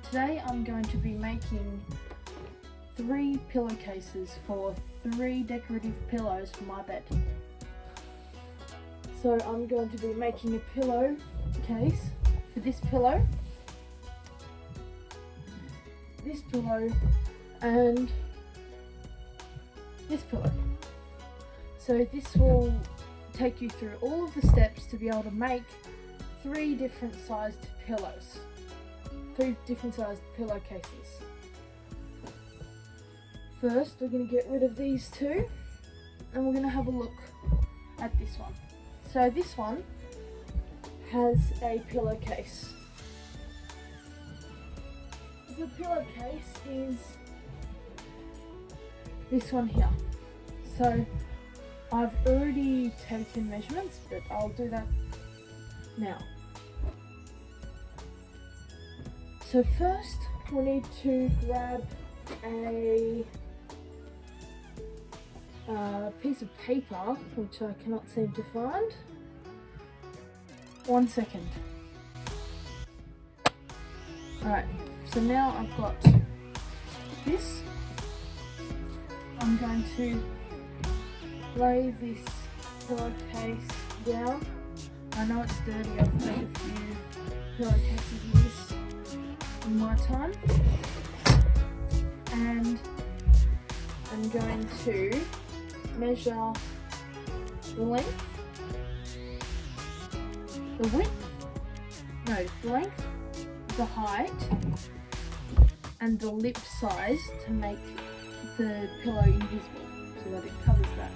Today I'm going to be making 3 pillowcases for 3 decorative pillows for my bed. So I'm going to be making a pillowcase for this pillow, and this pillow. So this will take you through all of the steps to be able to make 3 different sized pillows. 3 different sized pillowcases. First, we're going to get rid of these 2, and we're going to have a look at this one. So this one has a pillowcase. The pillowcase is this one here. So I've already taken measurements, but I'll do that now. So first we need to grab a piece of paper, which I cannot seem to find. 1 second. Alright, so now I've got this. I'm going to lay this pillowcase down. I know it's dirty, I've made a few pillowcases of this in my time, and I'm going to measure the length, the length, the height, and the lip size to make the pillow invisible so that it covers that.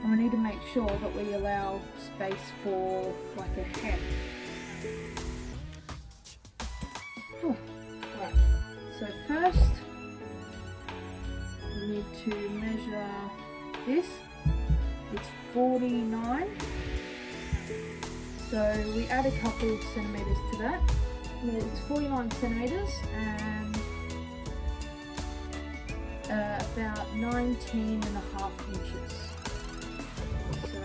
And we need to make sure that we allow space for like a hem. Right, so first we need to measure this. It's 49. So we add a couple of centimetres to that. It's 49 centimetres and about 19 and a half inches. So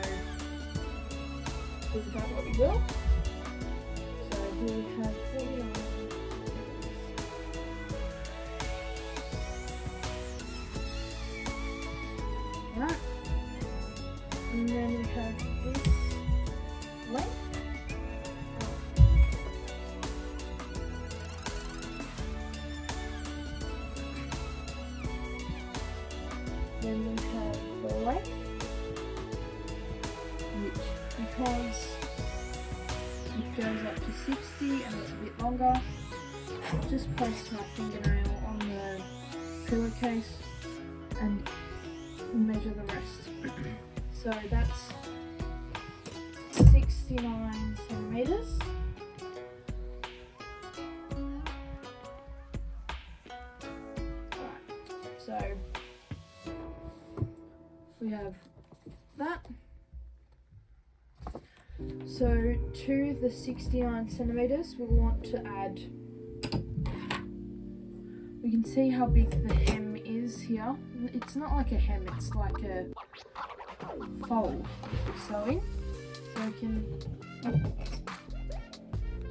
this is about what we will. So here we have 49. Right, and then we have this length. Then we have the length, which, because it goes up to 60 and it's a bit longer, just place my fingernail on the pillowcase and measure the rest. So that's 69 centimetres. Right, so we have that. So to the 69 centimetres we'll want to add, we can see how big the hem is here. It's not like a hem, it's like a fold sewing. So we can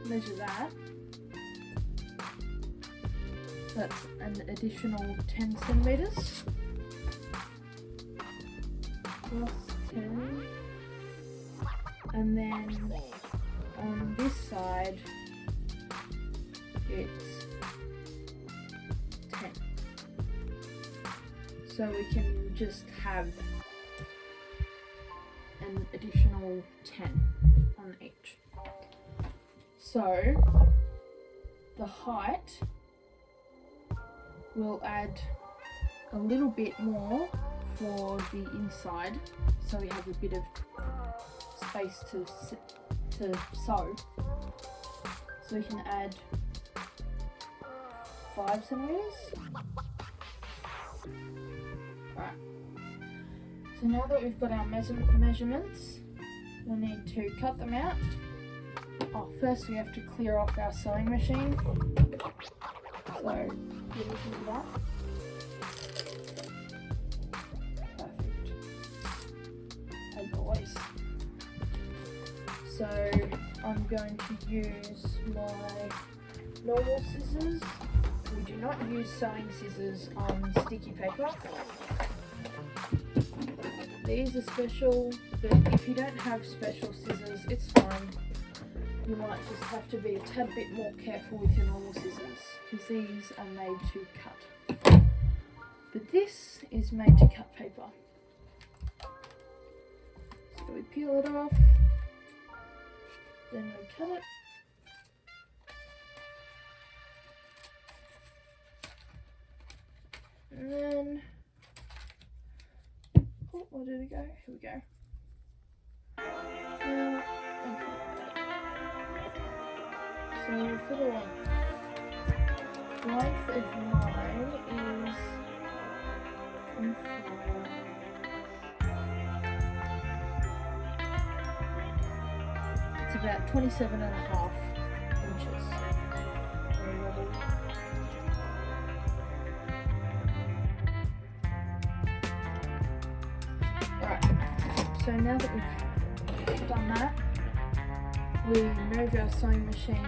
measure that. That's an additional 10 centimetres. Plus 10. And then on this side it's 10. So we can just have an additional 10 on each. So the height, we'll add a little bit more for the inside, so we have a bit of space to sew. So we can add 5 centimetres. Right. So now that we've got our measurements, we'll need to cut them out. Oh, first we have to clear off our sewing machine. So get into that. Perfect. As always. So I'm going to use my normal scissors. We do not use sewing scissors on sticky paper. These are special, but if you don't have special scissors, it's fine. You might just have to be a tad bit more careful with your normal scissors, because these are made to cut. But this is made to cut paper. So we peel it off, then we cut it. And then, oh, where did it go? Here we go. Now, so for the length of mine is 24. It's about 27.5 inches. Very level. Alright, so now that we've done that, we move our sewing machine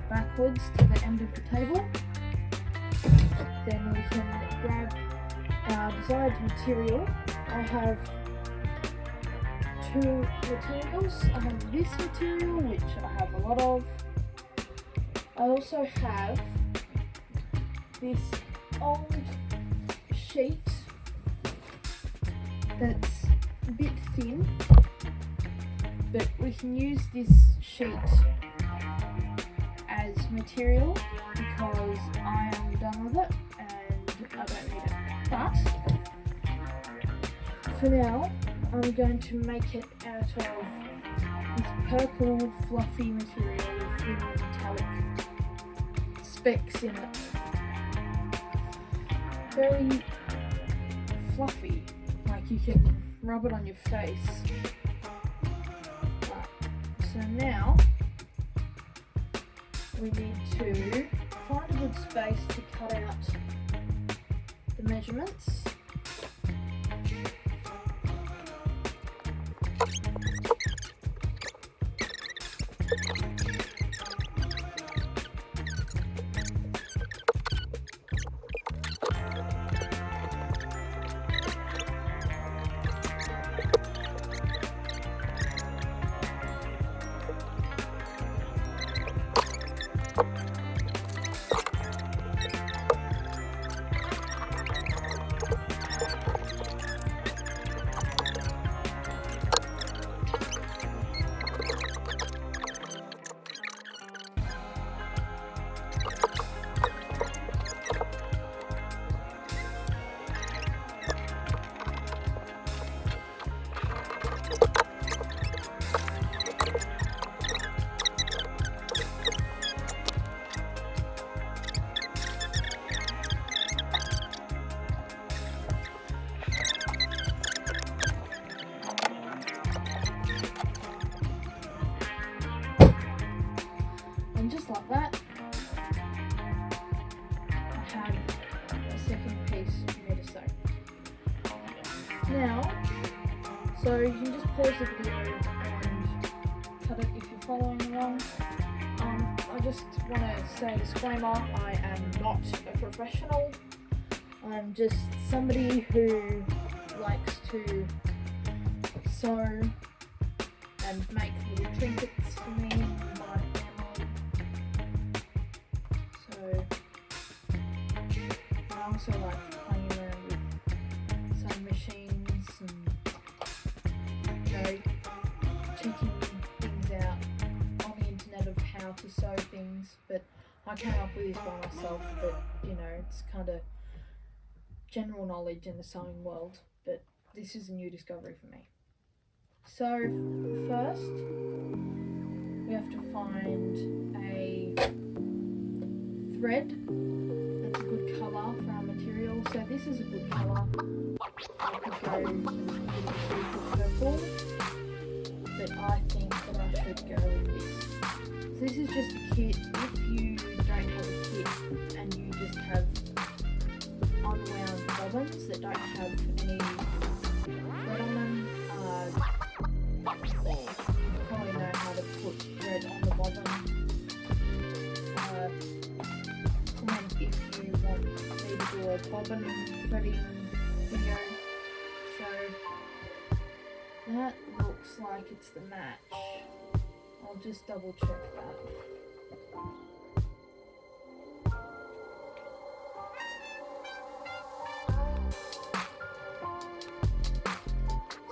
backwards to the end of the table. Then we can grab our desired material. I have two materials. I have this material, which I have a lot of. I also have this old sheet that's a bit thin, but we can use this sheet as material because I am done with it and I don't need it. But for now, I'm going to make it out of this purple fluffy material with little metallic specks in it. Very fluffy, like you can rub it on your face. So now we need to find a good space to cut out the measurements. And just like that, I have a second piece for me to sew. Now, so you can just pause the video and cut it if you're following along. I just want to say a disclaimer, I am not a professional. I'm just somebody who likes to sew and make little trinkets for me and my family. So I also like playing around with sewing machines and, you know, checking things out on the internet of how to sew things. But I came up with this by myself, but you know, it's kind of general knowledge in the sewing world, but this is a new discovery for me. So first we have to find a thread that's a good colour for our material. So this is a good colour. I could go with purple, but I think that I should go with this. So this is just a kit. If you don't have a kit and you just have unwound bobbins that don't have any thread on them, you probably know how to put thread on the bobbin. the bobbin threading video. So that looks like it's the match. I'll just double check that.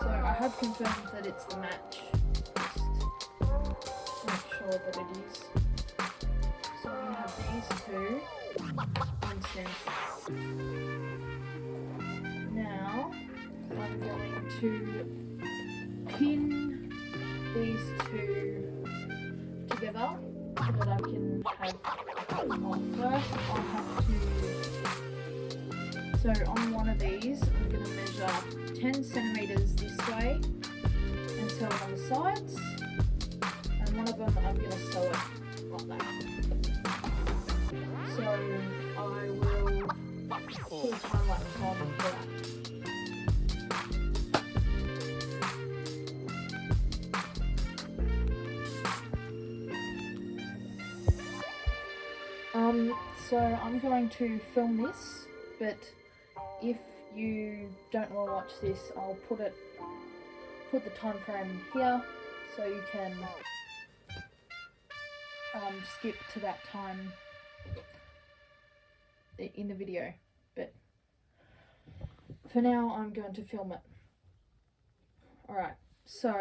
So I have confirmed that it's the match. Just make sure that it is. So I'm going to have these two on standstill. Now I'm going to pin these two together so that I can have them on. First I'll have to, so on one of these I'm going to measure 10 centimeters this way and sew it on the sides, and one of them I'm going to sew it like that. So I will put a time lapse on for that. So I'm going to film this, but if you don't want to watch this, I'll put the time frame here so you can skip to that time in the video. But for now, I'm going to film it. Alright, so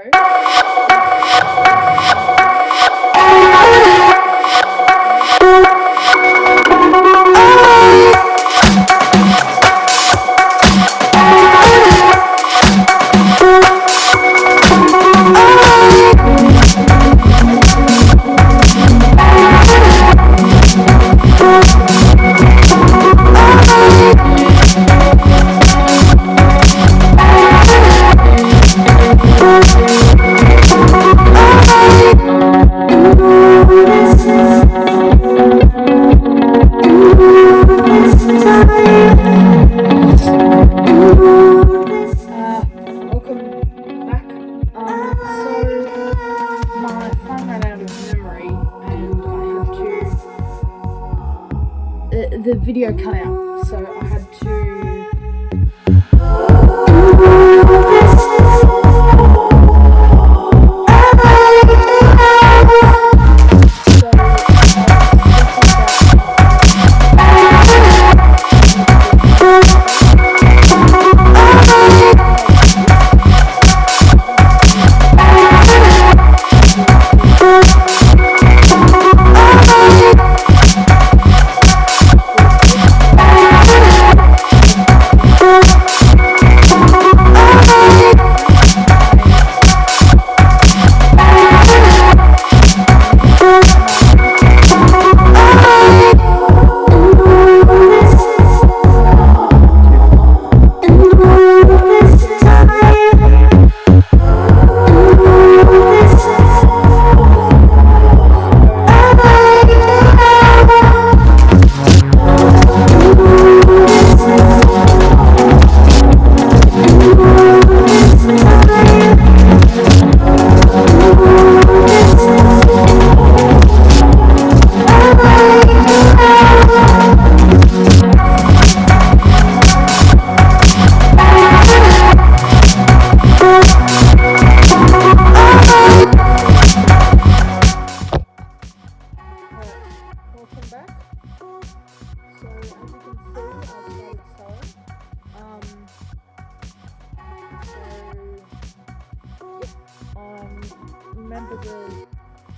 the video cut out, so I had to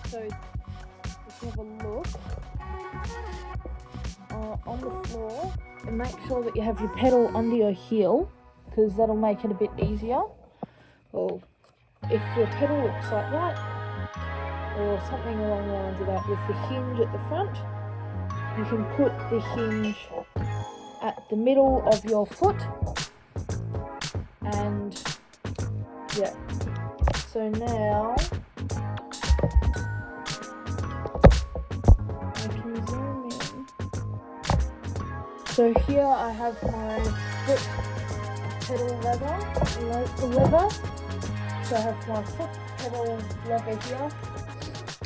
so if you have a look on the floor, and make sure that you have your pedal under your heel, because that'll make it a bit easier. Well, if your pedal looks like that, or something along the lines of that, with the hinge at the front, you can put the hinge at the middle of your foot, and yeah, so now I can zoom in. So here I have my foot pedal lever. So I have my foot pedal lever here.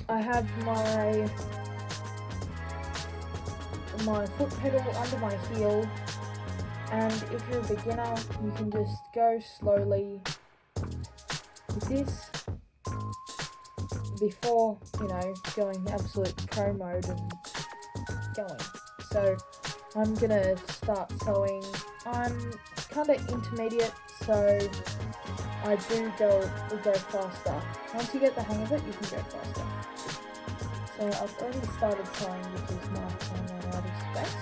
I have my foot pedal under my heel, And if you're a beginner, you can just go slowly with this before, going absolute pro mode and going. So I'm gonna start sewing. I'm kind of intermediate, so I do go faster. Once you get the hang of it, you can go faster. So I've already started sewing because my phone ran out of space.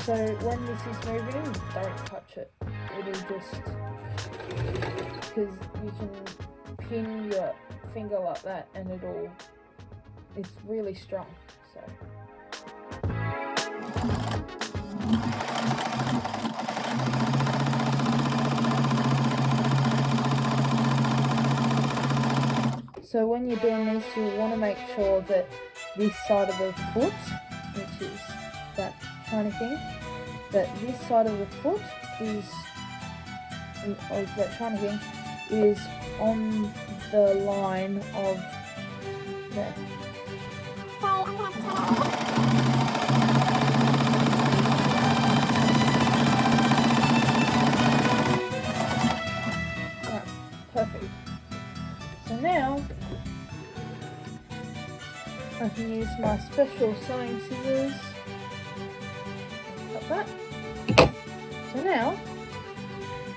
So when this is moving, don't touch it. It'll just, because you can pin your finger like that and it's really strong. So when you're doing this, you'll want to make sure that this side of the foot, which is that shiny thing, that this side of the foot is on the line of there. So I'm going to have to turn it Right, perfect. So now I can use my special sewing scissors. Cut that. So now,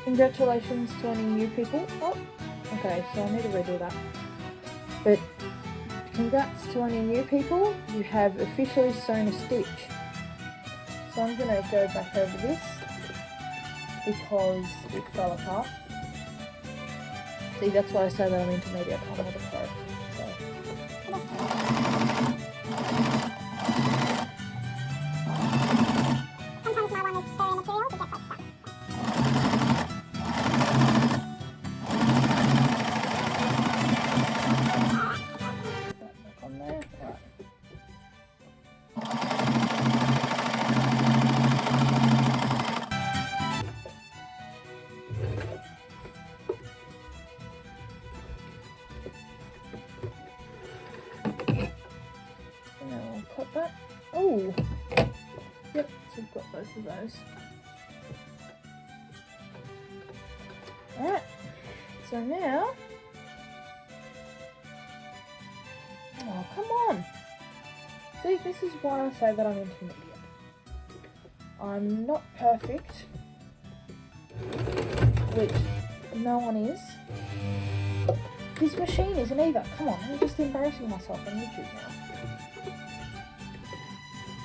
congratulations to any new people. Oh, okay, so I need to redo that. But congrats to any new people, you have officially sewn a stitch. So I'm going to go back over this because it fell apart. See, that's why I say that I'm intermediate, I'm not a pro. So. Sometimes my one with fairy materials, it gets like stuck. On there. Right. Now I'll cut that. Oh, yep, so I've got both of those. Alright, so now, oh come on, see, this is why I say that I'm intermediate. I'm not perfect, which no one is. This machine isn't either. Come on, I'm just embarrassing myself on YouTube now.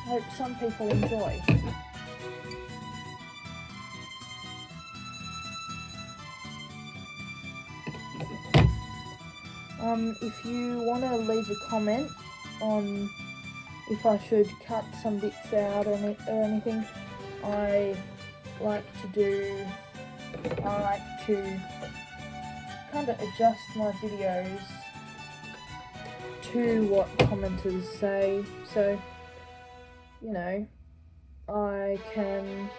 I hope some people enjoy. If you want to leave a comment on if I should cut some bits out or anything, I like to kind of adjust my videos to what commenters say, so I can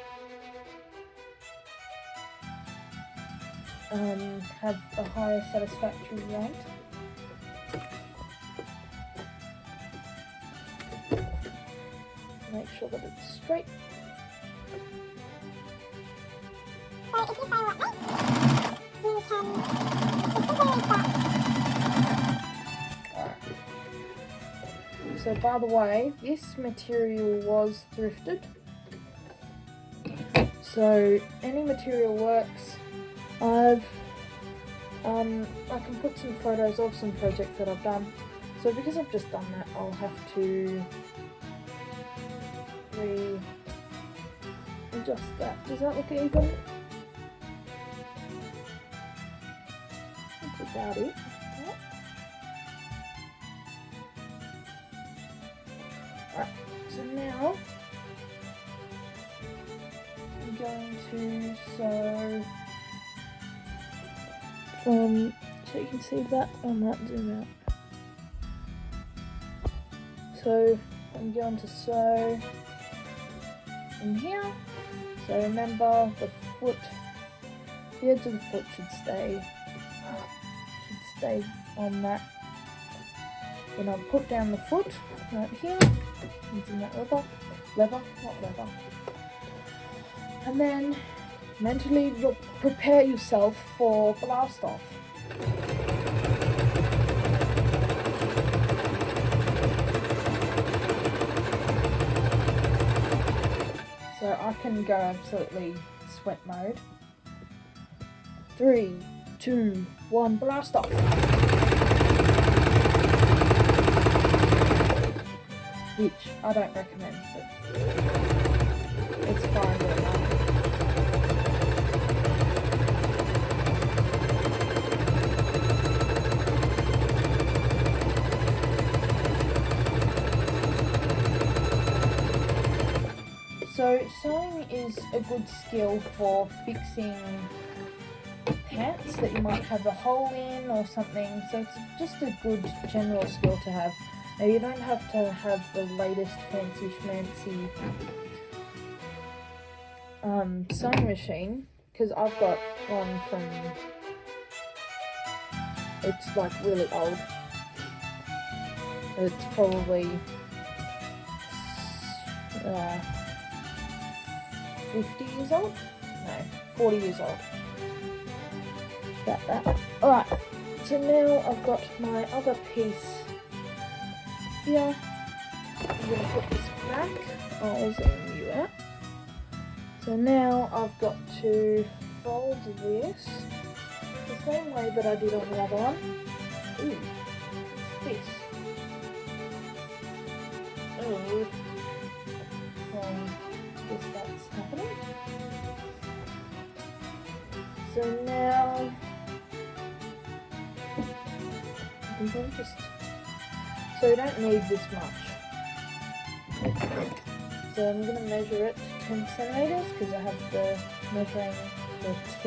have a higher satisfactory rate. Make sure that it's straight. So if you fail like me, you can just simply restart. Alright. So by the way, this material was thrifted. So any material works. I can put some photos of some projects that I've done. So because I've just done that, I'll have to readjust that. Does that look even? That's about it. Alright, so now I'm going to sew from, so you can see that, I might zoom out. So I'm going to sew from here. So remember, the edge of the foot should stay on that. Then I'll put down the foot right here, using that lever, and then mentally prepare yourself for blast off. So I can go absolutely sweat mode. 3, 2, 1, blast off. Which I don't recommend, but it's fine doing that. So sewing is a good skill for fixing pants that you might have a hole in or something. So it's just a good general skill to have. Now you don't have to have the latest fancy schmancy sewing machine, because I've got one from, it's like really old. It's probably 50 years old? No, 40 years old. About that. Alright, so now I've got my other piece here. I'm going to put this back. I'll zoom you out. So now I've got to fold this the same way that I did on the other one. Ooh, what's this? Oh, guess that's happening. So now I'm going to so you don't need this much. So I'm going to measure it to 10 centimeters because I have the measuring for T.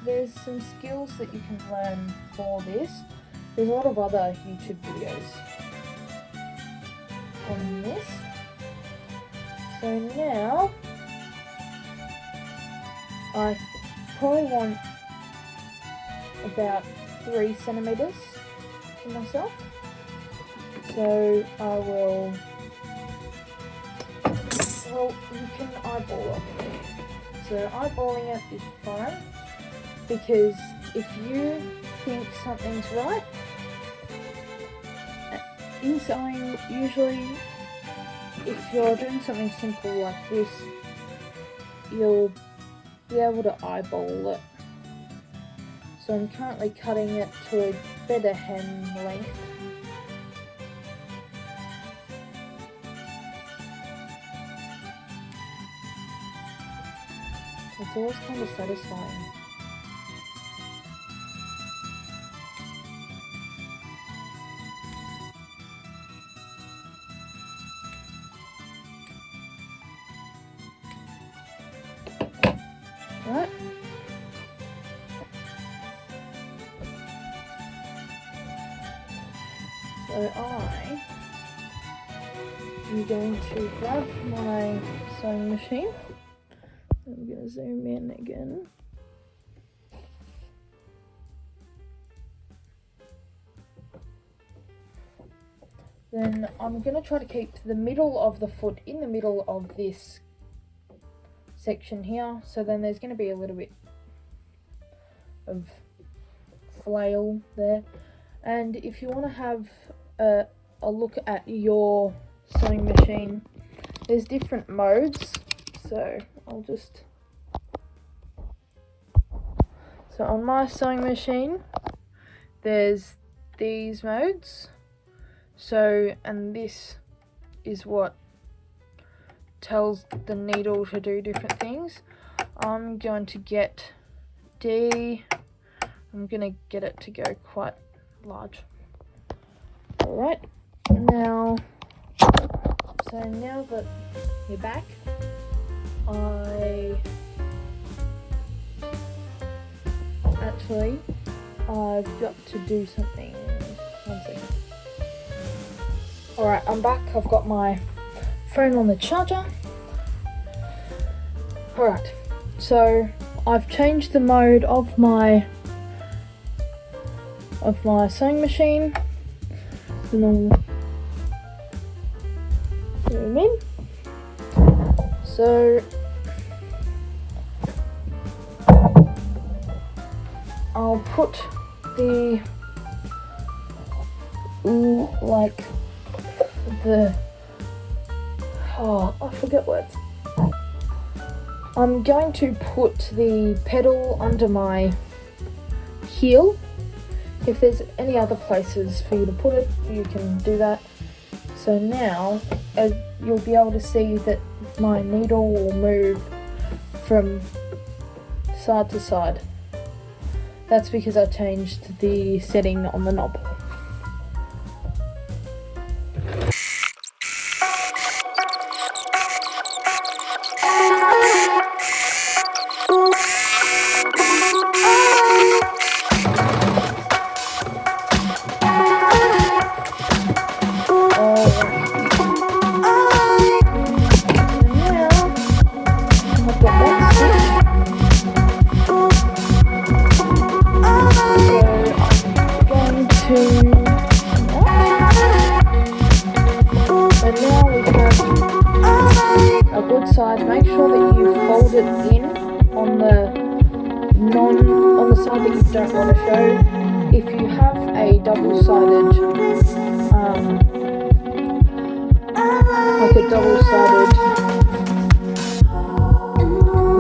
There's some skills that you can learn for this. There's a lot of other YouTube videos on this. So now I probably want about 3 centimeters for myself. So I will, well, you can eyeball it. So eyeballing it is fine, because if you think something's right, in sewing, usually if you're doing something simple like this, you'll be able to eyeball it. So I'm currently cutting it to a better hem length. It's always kind of satisfying. Right. So I am going to grab my sewing machine. I'm going to zoom in again. Then I'm going to try to keep the middle of the foot in the middle of this section here. So then there's going to be a little bit of flail there. And if you want to have a look at your sewing machine, there's different modes. So I'll just, so on my sewing machine there's these modes. So, and this is what tells the needle to do different things. I'm going to get D. I'm going to get it to go quite large. Alright, now, so now that you're back, I've got to do something. One second. Alright, I'm back. I've got my phone on the charger. Alright, so I've changed the mode of my sewing machine. And then zoom in. So I'll put the I forget words. I'm going to put the pedal under my heel. If there's any other places for you to put it, you can do that. So now you'll be able to see that my needle will move from side to side. That's because I changed the setting on the knob. Make sure that you fold it in on the side that you don't want to show. If you have a double-sided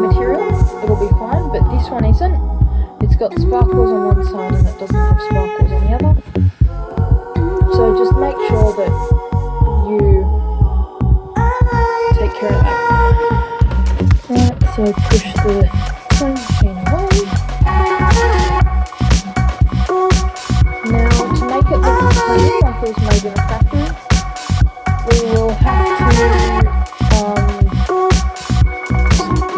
material, it'll be fine, but this one isn't. It's got sparkles on one side and it doesn't have sparkles on the other. So just make sure that you take care of that. Right, so push the sewing machine away. Now, to make it look clean, like it was made in a factory, we will have to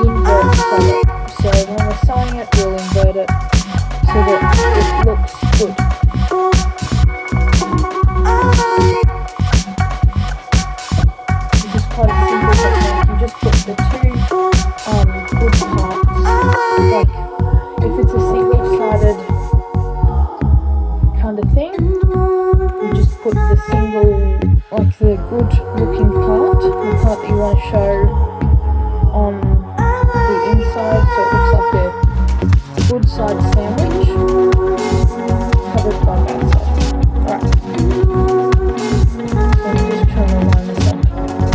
invert it. So when we're sewing it, we'll invert it so that it looks good. This is quite a simple technique. You just put the two good parts, like if it's a single-sided kind of thing, you just put the good looking part, the part that you want to show on the inside, so it looks like a good side sandwich covered by that side. Alright, so I'm just trying to line this up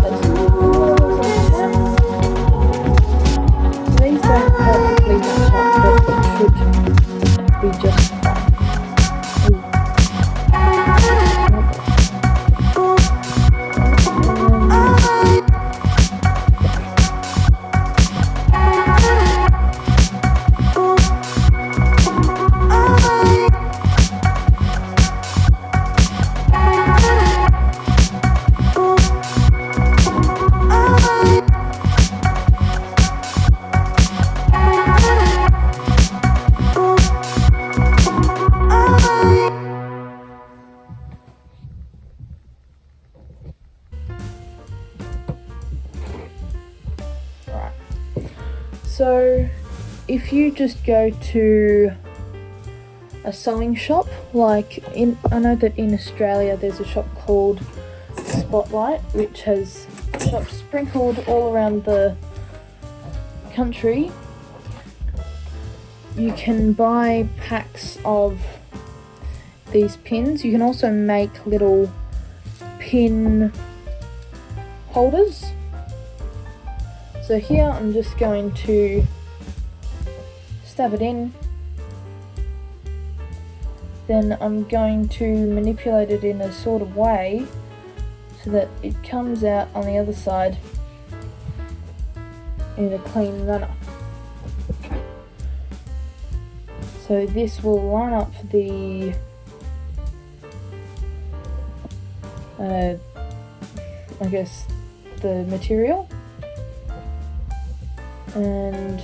as well as I can. These don't perfectly match up, but it should be just fine. So if you just go to a sewing shop, I know that in Australia there's a shop called Spotlight, which has shops sprinkled all around the country. You can buy packs of these pins. You can also make little pin holders. So here I'm just going to stab it in, then I'm going to manipulate it in a sort of way so that it comes out on the other side in a clean manner. So this will line up the the material, and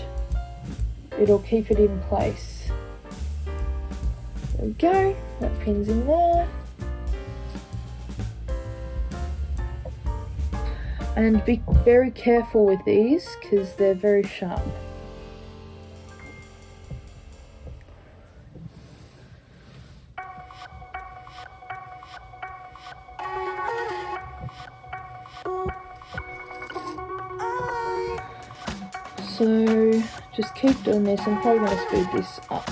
it'll keep it in place. There we go, that pin's in there. And be very careful with these because they're very sharp. So just keep doing this. I'm probably going to speed this up.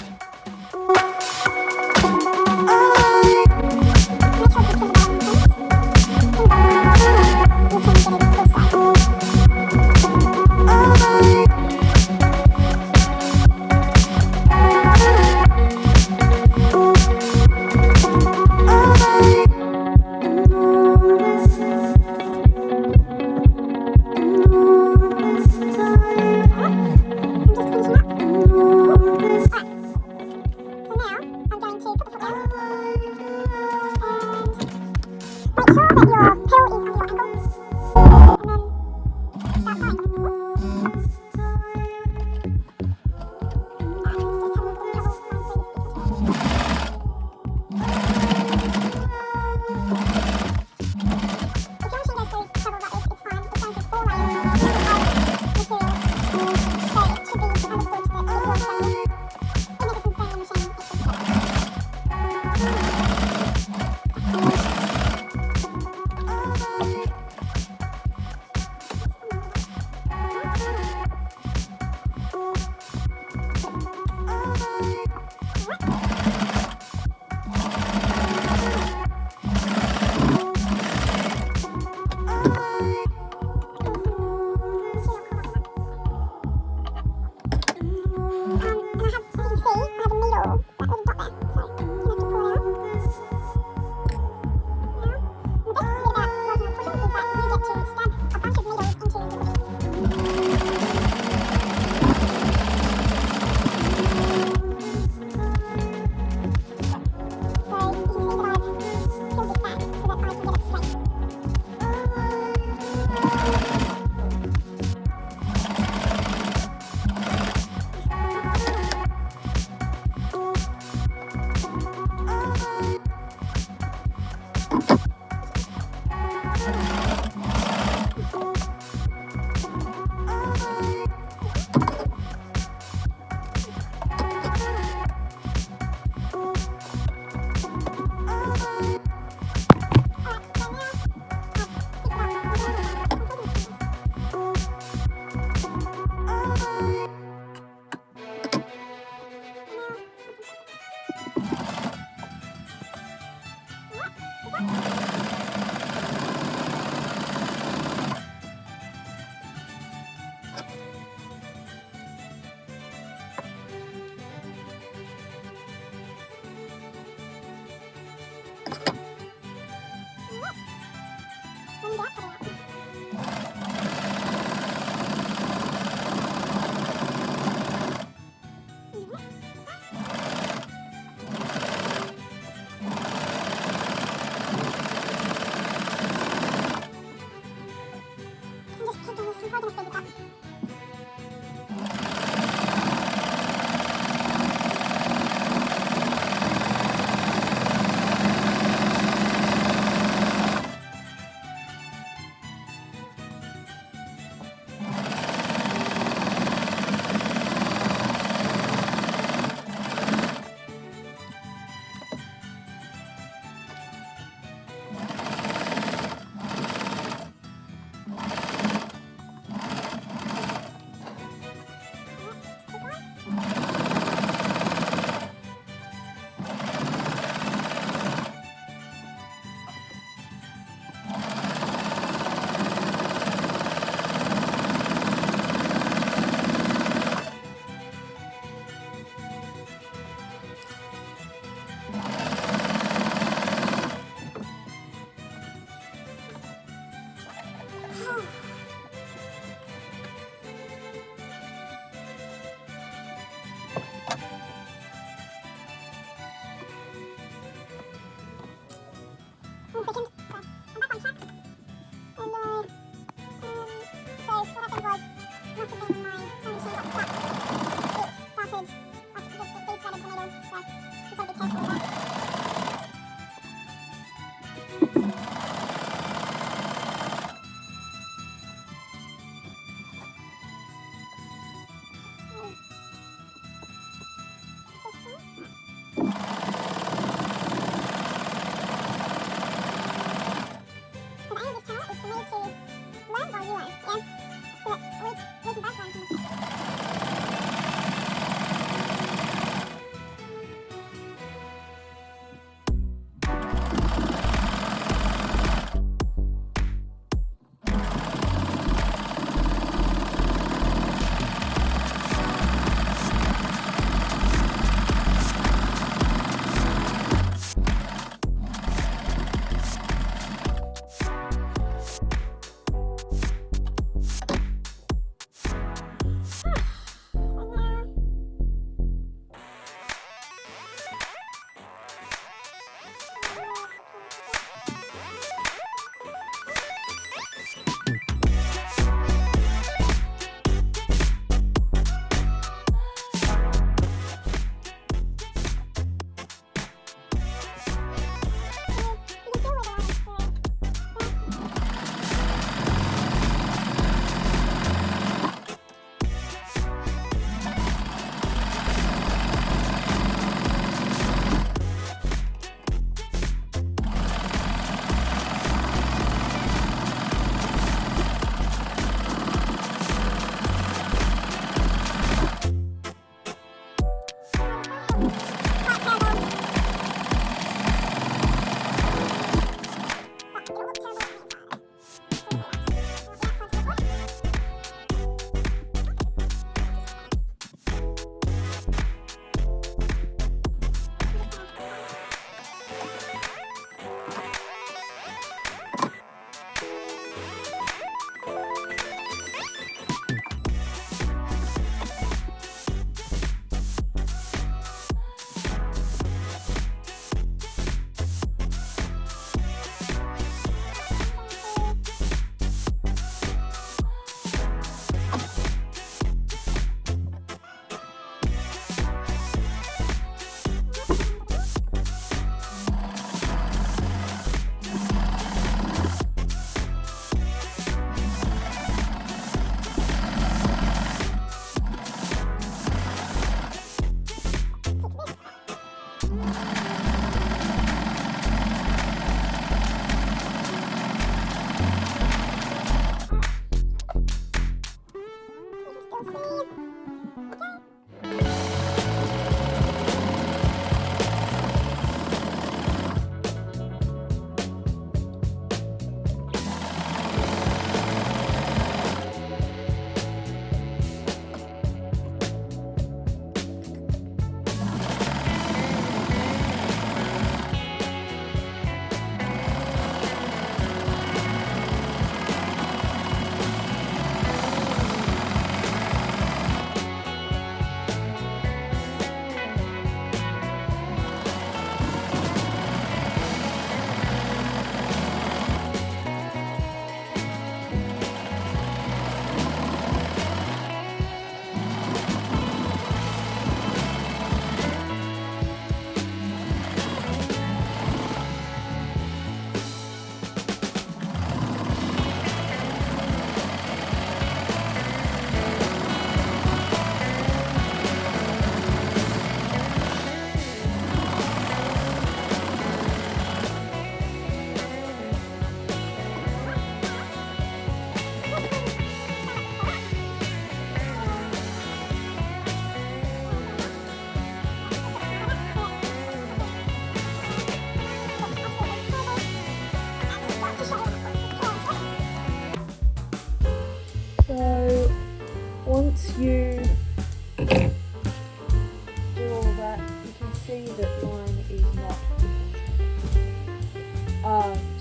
see that mine is not.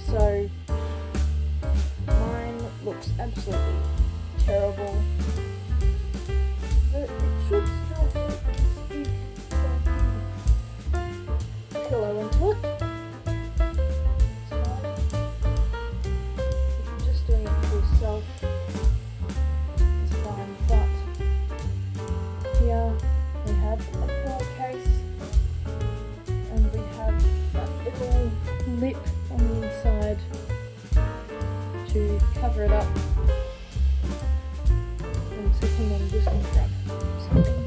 So mine looks absolutely terrible. But it should still fit this big pillow into it. It's fine. If you're just doing it for yourself, it's fine. But here we have a pillowcase, and we have that little lip on the inside to cover it up. And second, I'm just going to grab something.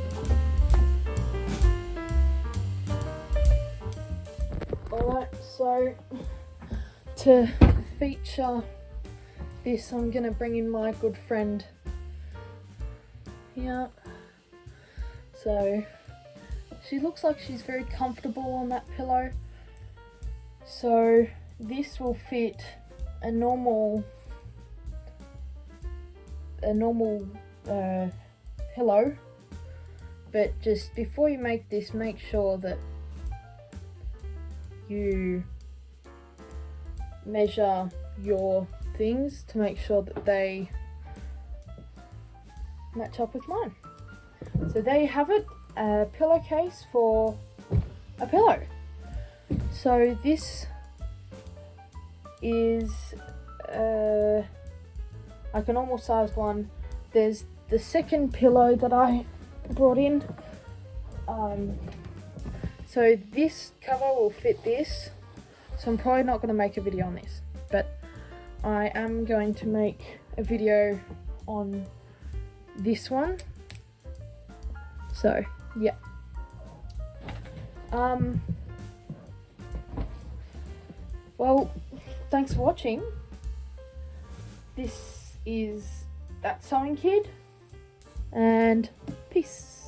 Alright, so to feature this, I'm going to bring in my good friend here. So she looks like she's very comfortable on that pillow. So this will fit a normal pillow, but just before you make this, make sure that you measure your things to make sure that they match up with mine. So there you have it, a pillowcase for a pillow. So this is like a normal sized one. There's the second pillow that I brought in. So this cover will fit this. So I'm probably not going to make a video on this, but I am going to make a video on this one. So yeah. Well, thanks for watching. This is That Sewing Kid, and peace.